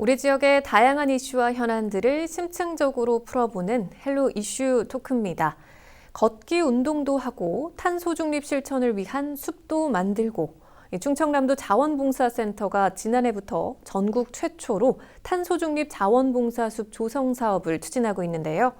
우리 지역의 다양한 이슈와 현안들을 심층적으로 풀어보는 헬로 이슈 토크입니다. 걷기 운동도 하고 탄소 중립 실천을 위한 숲도 만들고 충청남도 자원봉사센터가 지난해부터 전국 최초로 탄소 중립 자원봉사숲 조성 사업을 추진하고 있는데요.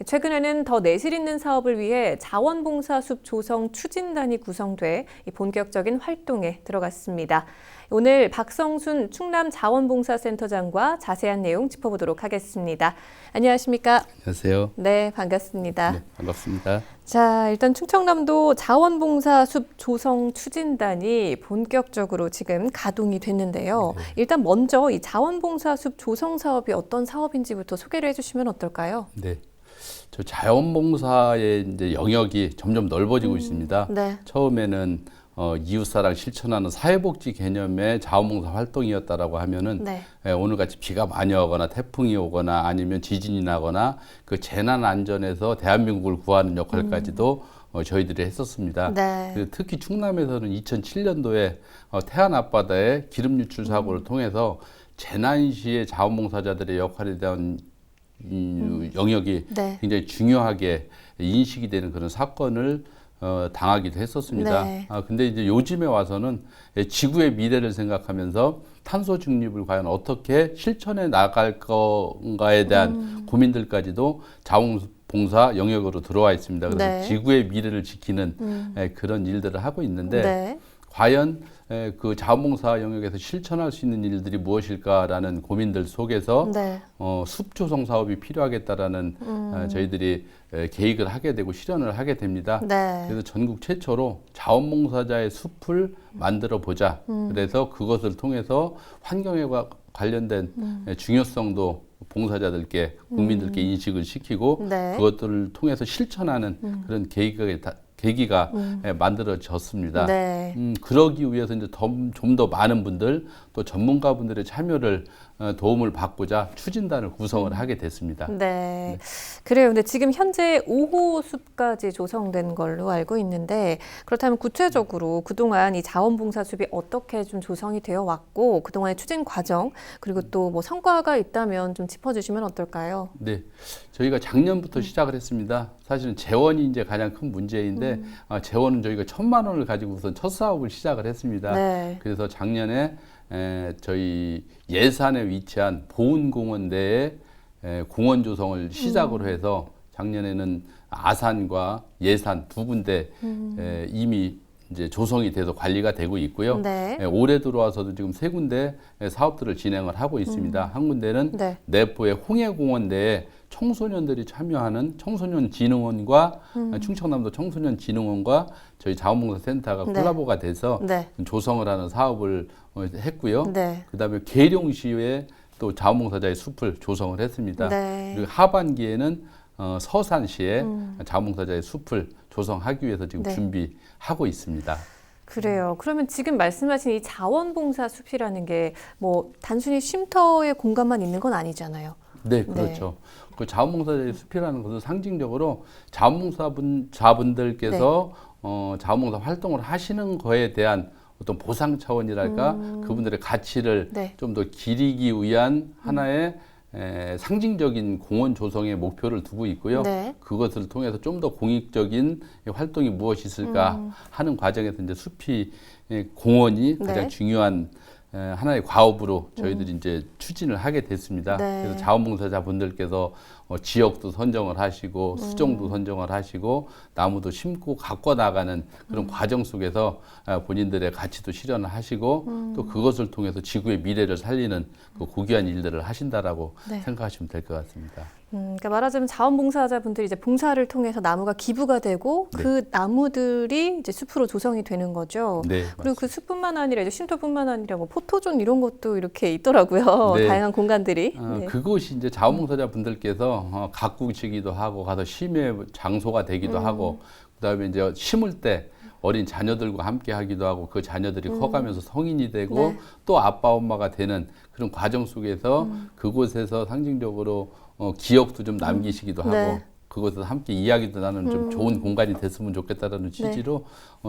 최근에는 더 내실 있는 사업을 위해 자원봉사숲 조성 추진단이 구성돼 본격적인 활동에 들어갔습니다. 오늘 박성순 충남자원봉사센터장과 자세한 내용 짚어보도록 하겠습니다. 안녕하십니까? 안녕하세요. 네, 반갑습니다. 네, 반갑습니다. 자, 일단 충청남도 자원봉사숲 조성 추진단이 본격적으로 지금 가동이 됐는데요. 네. 일단 먼저 이 자원봉사숲 조성 사업이 어떤 사업인지부터 소개를 해주시면 어떨까요? 네, 저 자원봉사의 이제 영역이 점점 넓어지고 있습니다. 네. 처음에는 이웃사랑 실천하는 사회복지 개념의 자원봉사 활동이었다라고 하면은 네. 오늘같이 비가 많이 오거나 태풍이 오거나 아니면 지진이 나거나 그 재난 안전에서 대한민국을 구하는 역할까지도 저희들이 했었습니다. 네. 그리고 특히 충남에서는 2007년도에 태안 앞바다의 기름 유출 사고를 통해서 재난 시의 자원봉사자들의 역할에 대한 영역이 네. 굉장히 중요하게 인식이 되는 그런 사건을 당하기도 했었습니다. 네. 근데 이제 요즘에 와서는 지구의 미래를 생각하면서 탄소 중립을 과연 어떻게 실천해 나갈 건가에 대한 고민들까지도 자원봉사 영역으로 들어와 있습니다. 그래서 네. 지구의 미래를 지키는 그런 일들을 하고 있는데 네. 과연 그 자원봉사 영역에서 실천할 수 있는 일들이 무엇일까라는 고민들 속에서 네. 숲 조성 사업이 필요하겠다라는 저희들이 계획을 하게 되고 실현을 하게 됩니다. 네. 그래서 전국 최초로 자원봉사자의 숲을 만들어 보자. 그래서 그것을 통해서 환경에 관련된 중요성도 봉사자들께 국민들께 인식을 시키고 네. 그것들을 통해서 실천하는 그런 계기가 만들어졌습니다. 네. 그러기 위해서 이제 좀 더 많은 분들 또 전문가분들의 참여를 도움을 받고자 추진단을 구성을 하게 됐습니다. 네. 그래요. 근데 지금 현재 5호 숲까지 조성된 걸로 알고 있는데 그렇다면 구체적으로 그동안 이 자원봉사숲이 어떻게 좀 조성이 되어 왔고 그동안의 추진 과정 그리고 또 뭐 성과가 있다면 좀 짚어주시면 어떨까요? 네, 저희가 작년부터 시작을 했습니다. 사실은 재원이 이제 가장 큰 문제인데 재원은 저희가 1,000만 원을 가지고 우선 첫 사업을 시작을 했습니다. 네. 그래서 작년에 저희 예산에 위치한 보은공원 내에 공원 조성을 시작으로 해서 작년에는 아산과 예산 두 군데 이미 이제 조성이 돼서 관리가 되고 있고요. 네. 올해 들어와서도 지금 세 군데 사업들을 진행을 하고 있습니다. 한 군데는 네. 내포의 홍해공원 내에 청소년들이 참여하는 청소년진흥원과 충청남도 청소년진흥원과 저희 자원봉사센터가 네. 콜라보가 돼서 네. 조성을 하는 사업을 했고요. 네. 그다음에 계룡시에 또 자원봉사자의 숲을 조성을 했습니다. 네. 그리고 하반기에는 서산시에 자원봉사자의 숲을 조성하기 위해서 지금 네. 준비하고 있습니다. 그래요. 그러면 지금 말씀하신 이 자원봉사 숲이라는 게 뭐 단순히 쉼터의 공간만 있는 건 아니잖아요. 네, 그렇죠. 그 자원봉사자의 숲이라는 것은 상징적으로 자원봉사자분들께서 자원봉사 활동을 하시는 거에 대한 어떤 보상 차원이랄까 그분들의 가치를 네. 좀 더 기리기 위한 하나의 상징적인 공원 조성의 목표를 두고 있고요. 네. 그것을 통해서 좀 더 공익적인 활동이 무엇이 있을까 하는 과정에서 이제 숲이 공원이 가장 네. 중요한 하나의 과업으로 저희들이 이제 추진을 하게 됐습니다. 네. 그래서 자원봉사자분들께서 지역도 선정을 하시고 수종도 선정을 하시고 나무도 심고 가꿔 나가는 그런 과정 속에서 본인들의 가치도 실현을 하시고 또 그것을 통해서 지구의 미래를 살리는 그 고귀한 일들을 하신다라고 네. 생각하시면 될 것 같습니다. 그러니까 말하자면 자원봉사자분들이 이제 봉사를 통해서 나무가 기부가 되고 네. 그 나무들이 이제 숲으로 조성이 되는 거죠. 네, 그리고 그 숲뿐만 아니라 이제 쉼터뿐만 아니라 뭐 포토존 이런 것도 이렇게 있더라고요. 네. 다양한 공간들이. 네. 그것이 이제 자원봉사자분들께서 가꾸시기도 하고 가서 심의 장소가 되기도 하고 그다음에 이제 심을 때 어린 자녀들과 함께 하기도 하고 그 자녀들이 커가면서 성인이 되고 네. 또 아빠 엄마가 되는 그런 과정 속에서 그곳에서 상징적으로 기억도 좀 남기시기도 하고 네. 그것에서 함께 이야기도 나누는 좀 좋은 공간이 됐으면 좋겠다라는 취지로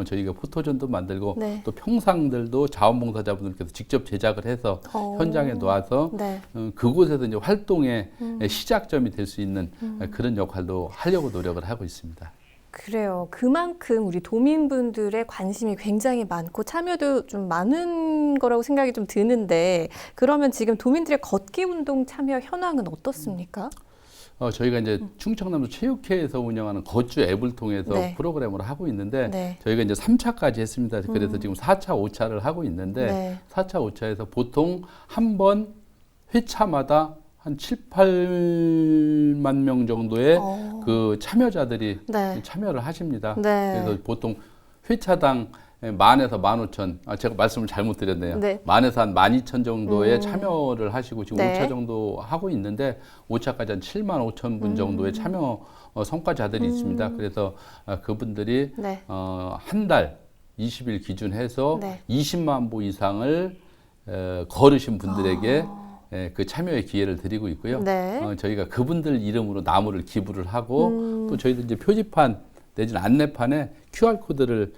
저희가 포토존도 만들고 네. 또 평상들도 자원봉사자분들께서 직접 제작을 해서 현장에 놓아서 네. 그곳에서 이제 활동의 시작점이 될 수 있는 그런 역할도 하려고 노력을 하고 있습니다. 그래요. 그만큼 우리 도민분들의 관심이 굉장히 많고 참여도 좀 많은 거라고 생각이 좀 드는데 그러면 지금 도민들의 걷기 운동 참여 현황은 어떻습니까? 저희가 이제 충청남도 체육회에서 운영하는 거주 앱을 통해서 네. 프로그램을 하고 있는데 네. 저희가 이제 3차까지 했습니다. 그래서 지금 4차, 5차를 하고 있는데 네. 4차, 5차에서 보통 한 번 회차마다 한 7, 8만 명 정도의 그 참여자들이 네. 참여를 하십니다. 네. 그래서 보통 회차당 10,000에서 15,000, 제가 말씀을 잘못 드렸네요. 네. 10,000에서 한 12,000 정도의 참여를 하시고 지금 네. 5차 정도 하고 있는데 5차까지 한 75,000분 정도의 참여 성과자들이 있습니다. 그래서 그분들이 네. 한 달 20일 기준해서 네. 20만 보 이상을 걸으신 분들에게 그 참여의 기회를 드리고 있고요. 네. 저희가 그분들 이름으로 나무를 기부를 하고 또 저희들 이제 표지판 내지는 안내판에 QR코드를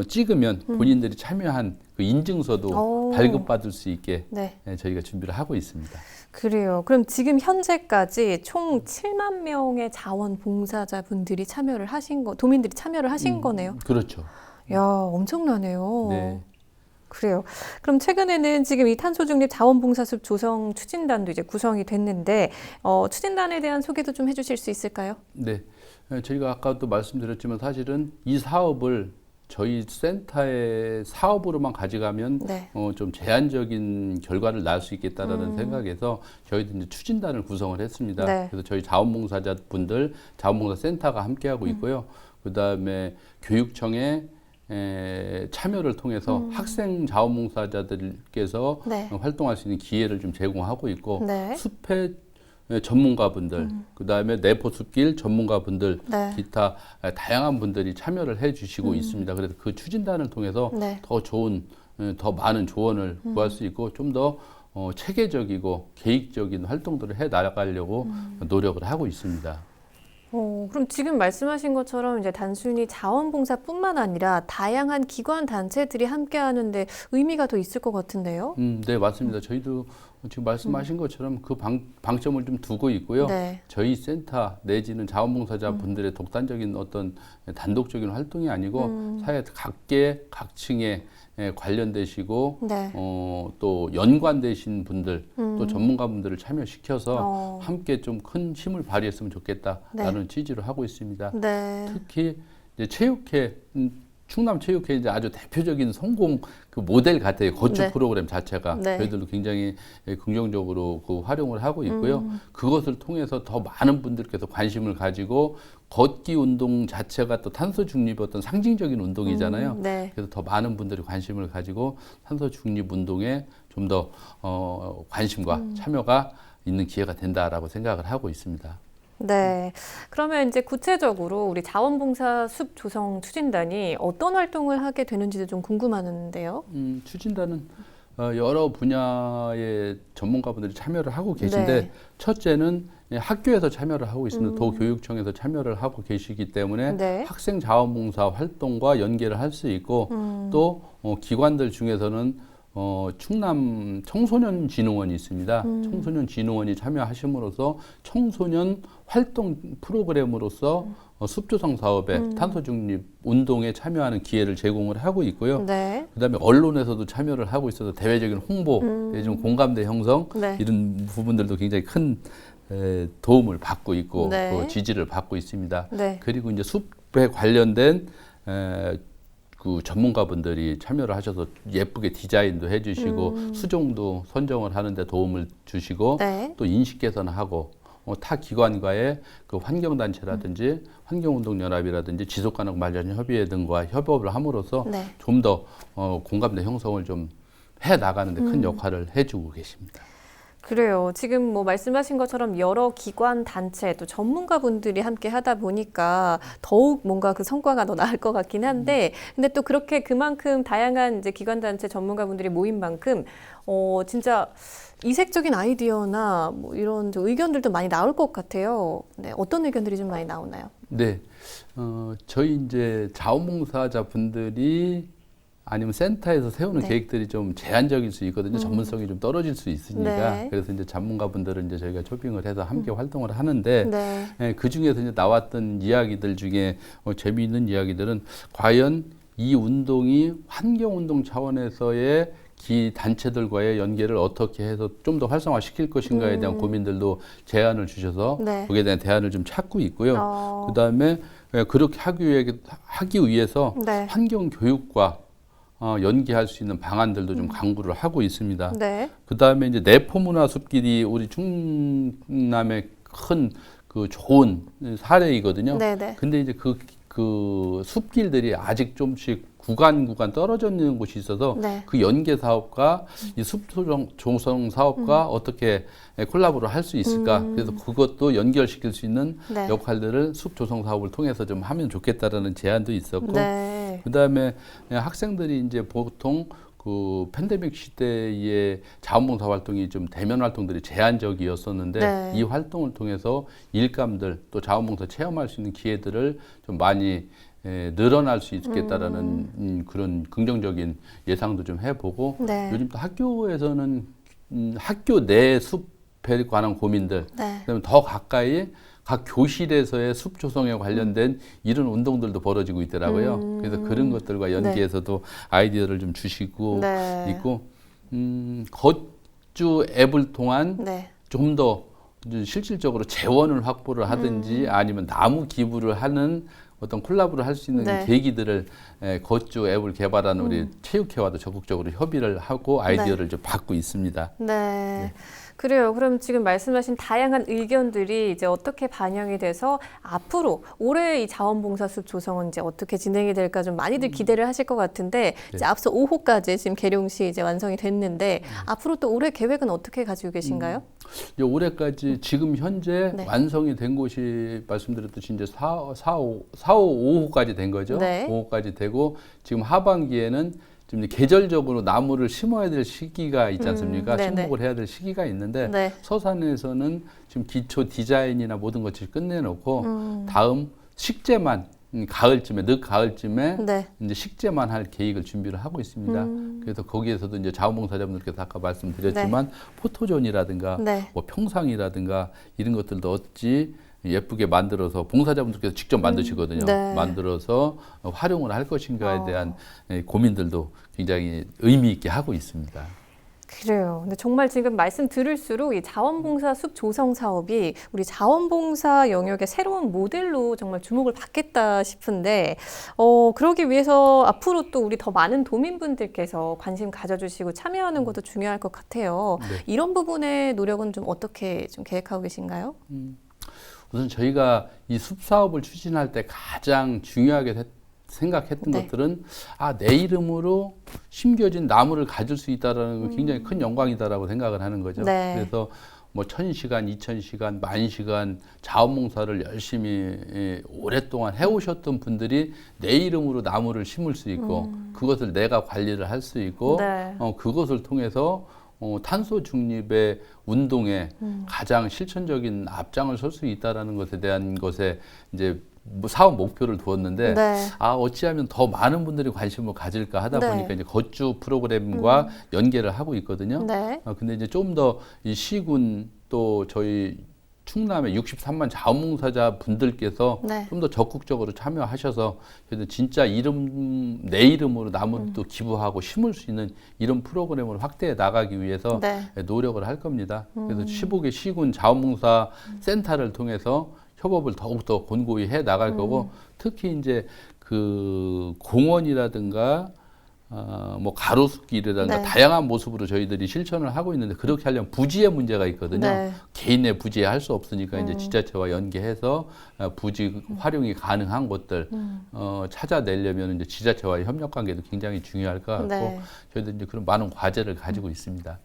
찍으면 본인들이 참여한 그 인증서도 발급받을 수 있게 네. 저희가 준비를 하고 있습니다. 그래요. 그럼 지금 현재까지 총 7만 명의 자원봉사자분들이 참여를 하신 도민들이 참여를 하신 거네요. 그렇죠. 야, 엄청나네요. 네. 그래요. 그럼 최근에는 지금 이 탄소 중립 자원봉사숲 조성 추진단도 이제 구성이 됐는데 추진단에 대한 소개도 좀 해주실 수 있을까요? 네. 저희가 아까도 말씀드렸지만 사실은 이 사업을 저희 센터의 사업으로만 가져가면 네. 좀 제한적인 결과를 낳을 수 있겠다라는 생각에서 저희도 이제 추진단을 구성을 했습니다. 네. 그래서 저희 자원봉사자분들, 자원봉사센터가 함께하고 있고요. 그다음에 교육청의 참여를 통해서 학생 자원봉사자들께서 네. 활동할 수 있는 기회를 좀 제공하고 있고 네. 숲의 전문가분들, 그다음에 내포숲길 전문가분들, 네. 기타 다양한 분들이 참여를 해주시고 있습니다. 그래서 그 추진단을 통해서 네. 더 좋은, 더 많은 조언을 구할 수 있고 좀 더 체계적이고 계획적인 활동들을 해 나가려고 노력을 하고 있습니다. 그럼 지금 말씀하신 것처럼 이제 단순히 자원봉사뿐만 아니라 다양한 기관 단체들이 함께하는데 의미가 더 있을 것 같은데요? 네, 맞습니다. 저희도 지금 말씀하신 것처럼 그 방점을 좀 두고 있고요. 네. 저희 센터 내지는 자원봉사자 분들의 독단적인 어떤 단독적인 활동이 아니고 사회 각계 각층에 관련되시고 네. 또 연관되신 분들 또 전문가분들을 참여시켜서 함께 좀 큰 힘을 발휘했으면 좋겠다라는 취지로 하고 있습니다. 네. 특히 이제 체육회 충남 체육회 이제 아주 대표적인 성공 그 모델 같아요. 거축 네. 프로그램 자체가 네. 저희들도 굉장히 긍정적으로 그 활용을 하고 있고요. 그것을 통해서 더 많은 분들께서 관심을 가지고 걷기 운동 자체가 또 탄소 중립의 어떤 상징적인 운동이잖아요. 네. 그래서 더 많은 분들이 관심을 가지고 탄소 중립 운동에 좀 더 관심과 참여가 있는 기회가 된다라고 생각을 하고 있습니다. 네. 그러면 이제 구체적으로 우리 자원봉사 숲 조성 추진단이 어떤 활동을 하게 되는지도 좀 궁금한데요. 추진단은 여러 분야의 전문가분들이 참여를 하고 계신데 네. 첫째는 학교에서 참여를 하고 있습니다. 도교육청에서 참여를 하고 계시기 때문에 네. 학생 자원봉사 활동과 연계를 할 수 있고 또 기관들 중에서는 충남 청소년진흥원이 있습니다. 청소년진흥원이 참여하심으로써 청소년 활동 프로그램으로서 숲조성 사업에 탄소 중립 운동에 참여하는 기회를 제공을 하고 있고요. 네. 그다음에 언론에서도 참여를 하고 있어서 대외적인 홍보, 내지는 공감대 형성 네. 이런 부분들도 굉장히 큰 도움을 받고 있고 네. 그 지지를 받고 있습니다. 네. 그리고 이제 숲에 관련된 그 전문가분들이 참여를 하셔서 예쁘게 디자인도 해주시고 수종도 선정을 하는데 도움을 주시고 네. 또 인식 개선하고 타 기관과의 그 환경단체라든지 환경운동연합이라든지 지속가능 발전 협의회 등과 협업을 함으로써 네. 좀 더 공감대 형성을 좀 해 나가는데 큰 역할을 해주고 계십니다. 그래요. 지금 뭐 말씀하신 것처럼 여러 기관, 단체, 또 전문가분들이 함께 하다 보니까 더욱 뭔가 그 성과가 더 나을 것 같긴 한데, 근데 또 그렇게 그만큼 다양한 이제 기관, 단체, 전문가분들이 모인 만큼, 진짜 이색적인 아이디어나 뭐 이런 저 의견들도 많이 나올 것 같아요. 네, 어떤 의견들이 좀 많이 나오나요? 네, 저희 이제 자원봉사자 분들이 아니면 센터에서 세우는 네. 계획들이 좀 제한적일 수 있거든요. 전문성이 좀 떨어질 수 있으니까. 네. 그래서 이제 전문가분들은 이제 저희가 초빙을 해서 함께 활동을 하는데, 네. 그 중에서 이제 나왔던 이야기들 중에 재미있는 이야기들은 과연 이 운동이 환경운동 차원에서의 단체들과의 연계를 어떻게 해서 좀 더 활성화시킬 것인가에 대한 고민들도 제안을 주셔서 네. 거기에 대한 대안을 좀 찾고 있고요. 어. 그다음에 그렇게 하기 위해서 네. 환경교육과 연계할 수 있는 방안들도 좀 강구를 하고 있습니다. 네. 그다음에 이제 내포문화 숲길이 우리 충남의 큰 그 좋은 사례이거든요. 네네. 근데 이제 그 숲길들이 아직 좀씩 구간 떨어져 있는 곳이 있어서 네. 그 연계 사업과 이 숲조성 사업과 어떻게 콜라보를 할 수 있을까? 그래서 그것도 연결시킬 수 있는 네. 역할들을 숲조성 사업을 통해서 좀 하면 좋겠다라는 제안도 있었고, 네. 그다음에 학생들이 이제 보통 그 팬데믹 시대에 자원봉사 활동이 좀 대면 활동들이 제한적이었었는데 네. 이 활동을 통해서 일감들 또 자원봉사 체험할 수 있는 기회들을 좀 많이 늘어날 수 있겠다라는 그런 긍정적인 예상도 좀 해보고, 네. 요즘 또 학교에서는 학교 내 숲에 관한 고민들, 네. 그다음에 더 가까이 각 교실에서의 숲 조성에 관련된 이런 운동들도 벌어지고 있더라고요. 그래서 그런 것들과 연계해서도 아이디어를 좀 주시고 네. 있고, 걷주 앱을 통한 네. 좀 더 실질적으로 재원을 확보를 하든지 아니면 나무 기부를 하는 어떤 콜라보를 할 수 있는 네. 계기들을 걷주 앱을 개발하는 우리 체육회와도 적극적으로 협의를 하고 아이디어를 좀 받고 있습니다. 네. 그래요. 그럼 지금 말씀하신 다양한 의견들이 이제 어떻게 반영이 돼서 앞으로 올해 이 자원봉사숲 조성은 이제 어떻게 진행이 될까 좀 많이들 기대를 하실 것 같은데 이제 앞서 5호까지 지금 계룡시 이제 완성이 됐는데 앞으로 또 올해 계획은 어떻게 가지고 계신가요? 이제 올해까지 지금 현재 네. 완성이 된 곳이 말씀드렸듯이 이제 5호까지 된 거죠. 네. 5호까지 되고 지금 하반기에는 지금 이제 계절적으로 나무를 심어야 될 시기가 있지 않습니까? 네네. 식목을 해야 될 시기가 있는데 네. 서산에서는 지금 기초 디자인이나 모든 것을 끝내놓고 다음 식재만 가을쯤에 늦 가을쯤에 네. 이제 식재만 할 계획을 준비를 하고 있습니다. 그래서 거기에서도 이제 자원봉사자분들께서 아까 말씀드렸지만 포토존이라든가 네. 뭐 평상이라든가 이런 것들도 어찌 예쁘게 만들어서 봉사자분들께서 직접 만드시거든요. 네. 만들어서 활용을 할 것인가에 대한 고민들도 굉장히 의미 있게 하고 있습니다. 그래요. 근데 정말 지금 말씀 들을수록 이 자원봉사 숲 조성 사업이 우리 자원봉사 영역의 새로운 모델로 정말 주목을 받겠다 싶은데, 그러기 위해서 앞으로 또 우리 더 많은 도민분들께서 관심 가져주시고 참여하는 것도 중요할 것 같아요. 네. 이런 부분의 노력은 좀 어떻게 좀 계획하고 계신가요? 우선 저희가 이 숲 사업을 추진할 때 가장 중요하게 생각했던 네. 것들은 내 이름으로 심겨진 나무를 가질 수 있다라는 건 굉장히 큰 영광이다라고 생각을 하는 거죠. 네. 그래서 뭐 1000시간, 2000시간, 10,000시간 자원봉사를 열심히 오랫동안 해오셨던 분들이 내 이름으로 나무를 심을 수 있고 그것을 내가 관리를 할 수 있고 네. 그것을 통해서 탄소 중립의 운동에 가장 실천적인 앞장을 설 수 있다라는 것에 대한 것에 이제 사업 목표를 두었는데 네. 어찌하면 더 많은 분들이 관심을 가질까 하다 네. 보니까 이제 걷주 프로그램과 연계를 하고 있거든요. 네. 근데 이제 좀 더 이 시군 또 저희 충남의 63만 자원봉사자 분들께서 네. 좀 더 적극적으로 참여하셔서 그래서 진짜 내 이름으로 나무도 기부하고 심을 수 있는 이런 프로그램을 확대해 나가기 위해서 네. 노력을 할 겁니다. 그래서 15개 시군 자원봉사 센터를 통해서 협업을 더욱더 곤고히 해 나갈 거고 특히 이제 그 공원이라든가 뭐 가로수길이라든가 네. 다양한 모습으로 저희들이 실천을 하고 있는데 그렇게 하려면 부지의 문제가 있거든요. 네. 개인의 부지에 할 수 없으니까 이제 지자체와 연계해서 부지 활용이 가능한 곳들 찾아내려면 이제 지자체와의 협력 관계도 굉장히 중요할 것 같고 네. 저희들 이제 그런 많은 과제를 가지고 있습니다.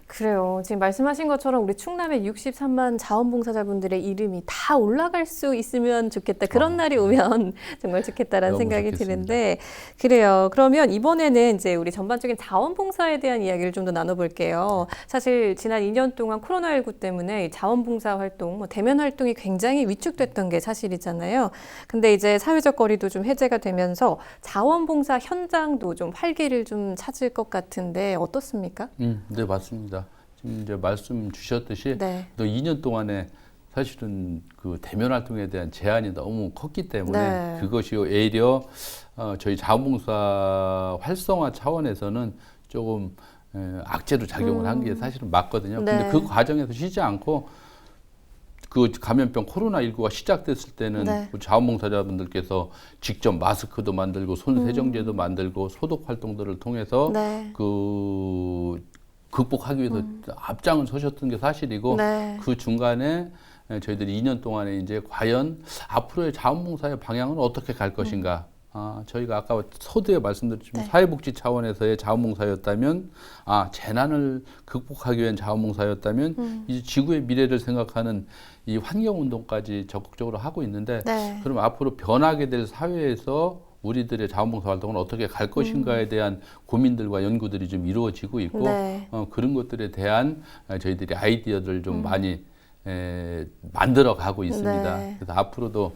그래요. 지금 말씀하신 것처럼 우리 충남의 63만 자원봉사자분들의 이름이 다 올라갈 수 있으면 좋겠다. 그런 날이 오면 정말 좋겠다라는 너무 생각이 좋겠습니다. 드는데, 그래요. 그러면 이번에는 이제 우리 전반적인 자원봉사에 대한 이야기를 좀 더 나눠볼게요. 사실 지난 2년 동안 코로나19 때문에 이 자원봉사 활동, 뭐 대면 활동이 굉장히 위축됐던 게 사실이잖아요. 근데 이제 사회적 거리도 좀 해제가 되면서 자원봉사 현장도 좀 활기를 좀 찾을 것 같은데 어떻습니까? 네, 맞습니다. 지금 이제 말씀 주셨듯이 네. 또 2년 동안에 사실은 그 대면 활동에 대한 제한이 너무 컸기 때문에 네. 그것이 오히려 저희 자원봉사 활성화 차원에서는 조금 악재로 작용을 한 게 사실은 맞거든요. 네. 근데 그 과정에서 쉬지 않고 그 감염병 코로나19가 시작됐을 때는 네. 그 자원봉사자분들께서 직접 마스크도 만들고 손 세정제도 만들고 소독 활동들을 통해서 네. 그 극복하기 위해서 앞장을 서셨던 게 사실이고 네. 그 중간에 저희들이 2년 동안에 이제 과연 앞으로의 자원봉사의 방향은 어떻게 갈 것인가. 저희가 아까 서두에 말씀드렸지만 네. 사회복지 차원에서의 자원봉사였다면, 재난을 극복하기 위한 자원봉사였다면, 이제 지구의 미래를 생각하는 이 환경운동까지 적극적으로 하고 있는데, 네. 그럼 앞으로 변하게 될 사회에서 우리들의 자원봉사 활동은 어떻게 갈 것인가에 대한 고민들과 연구들이 좀 이루어지고 있고, 네. 그런 것들에 대한 저희들이 아이디어들을 좀 많이 만들어 가고 있습니다. 네. 그래서 앞으로도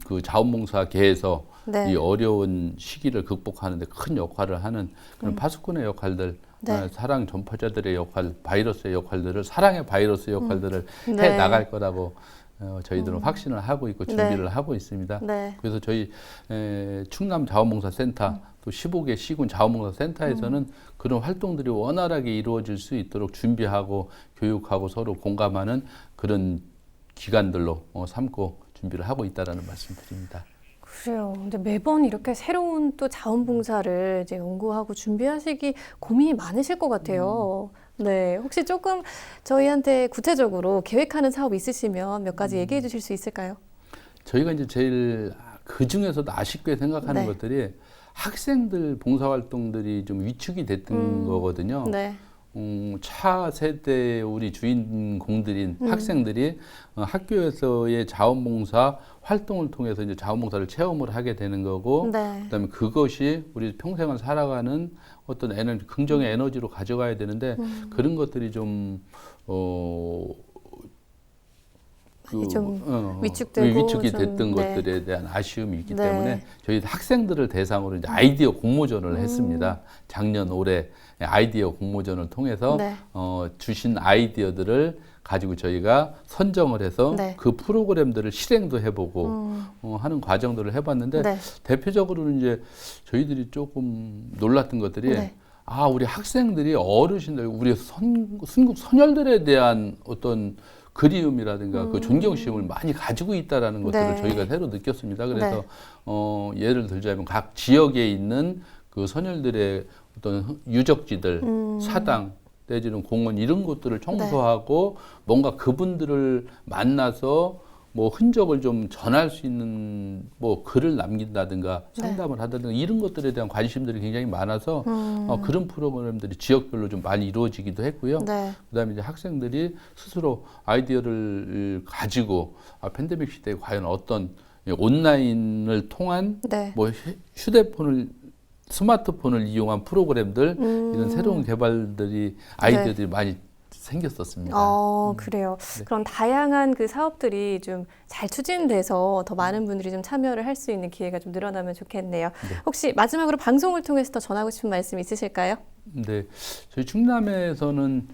그 자원봉사계에서 네. 이 어려운 시기를 극복하는 데 큰 역할을 하는 그런 파수꾼의 역할들, 네. 사랑 전파자들의 역할, 바이러스의 역할들을, 사랑의 바이러스 역할들을 네. 해 나갈 거라고 저희들은 확신을 하고 있고 준비를 하고 있습니다. 네. 그래서 저희 충남 자원봉사센터 또 15개 시군 자원봉사센터에서는 그런 활동들이 원활하게 이루어질 수 있도록 준비하고 교육하고 서로 공감하는 그런 기관들로 삼고 준비를 하고 있다라는 말씀드립니다. 그래요. 근데 매번 이렇게 새로운 또 자원봉사를 이제 연구하고 준비하시기 고민이 많으실 것 같아요. 네. 혹시 조금 저희한테 구체적으로 계획하는 사업 있으시면 몇 가지 얘기해 주실 수 있을까요? 저희가 이제 제일 그 중에서도 아쉽게 생각하는 네. 것들이 학생들 봉사활동들이 좀 위축이 됐던 거거든요. 네. 차세대 우리 주인공들인 학생들이 학교에서의 자원봉사 활동을 통해서 이제 자원봉사를 체험을 하게 되는 거고, 네. 그다음에 그것이 우리 평생을 살아가는 어떤 에너지, 긍정의 에너지로 가져가야 되는데 그런 것들이 좀 좀 위축되고 위축이 좀, 됐던 네. 것들에 대한 아쉬움이 있기 네. 때문에 저희 학생들을 대상으로 이제 아이디어 공모전을 했습니다. 작년 올해 아이디어 공모전을 통해서 네. 주신 아이디어들을 가지고 저희가 선정을 해서 네. 그 프로그램들을 실행도 해보고 하는 과정들을 해봤는데 네. 대표적으로는 이제 저희들이 조금 놀랐던 것들이 네. 우리 학생들이 어르신들, 우리 순국 선열들에 대한 어떤 그리움이라든가 그 존경심을 많이 가지고 있다라는 것들을 네. 저희가 새로 느꼈습니다. 그래서 예를 들자면 각 지역에 있는 그 선열들의 어떤 유적지들, 사당 내지는 공원 이런 것들을 청소하고 뭔가 그분들을 만나서 뭐 흔적을 좀 전할 수 있는 뭐 글을 남긴다든가 상담을 한다든가 이런 것들에 대한 관심들이 굉장히 많아서 그런 프로그램들이 지역별로 좀 많이 이루어지기도 했고요. 네. 그다음에 이제 학생들이 스스로 아이디어를 가지고 팬데믹 시대에 과연 어떤 온라인을 통한 네. 뭐 스마트폰을 이용한 프로그램들 이런 새로운 개발들이 아이디어들이 많이 생겼었습니다. 그래요. 네. 그런 다양한 그 사업들이 좀 잘 추진돼서 더 많은 분들이 좀 참여를 할 수 있는 기회가 좀 늘어나면 좋겠네요. 네. 혹시 마지막으로 방송을 통해서 더 전하고 싶은 말씀 있으실까요? 네, 저희 충남에서는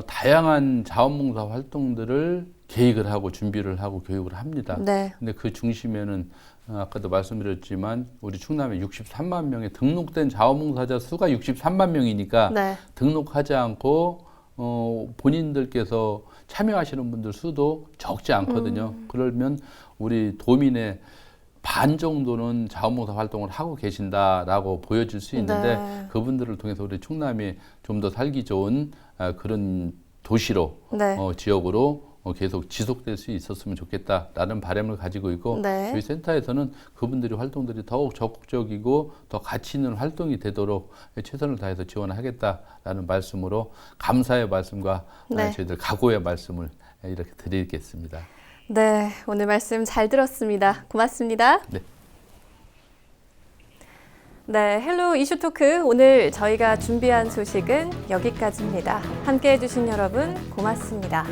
다양한 자원봉사 활동들을 계획을 하고 준비를 하고 교육을 합니다. 네. 근데 그 중심에는 아까도 말씀드렸지만 우리 충남에 63만 명의 등록된 자원봉사자 수가 63만 명이니까 네. 등록하지 않고 본인들께서 참여하시는 분들 수도 적지 않거든요. 그러면 우리 도민의 반 정도는 자원봉사 활동을 하고 계신다라고 보여질 수 있는데 네. 그분들을 통해서 우리 충남이 좀 더 살기 좋은 그런 도시로 네. 지역으로 계속 지속될 수 있었으면 좋겠다라는 바람을 가지고 있고 네. 저희 센터에서는 그분들이 활동들이 더욱 적극적이고 더 가치 있는 활동이 되도록 최선을 다해서 지원하겠다라는 말씀으로 감사의 말씀과 네. 저희들 각오의 말씀을 이렇게 드리겠습니다. 네, 오늘 말씀 잘 들었습니다. 고맙습니다. 네. 네, 헬로 이슈 토크 오늘 저희가 준비한 소식은 여기까지입니다. 함께 해주신 여러분 고맙습니다.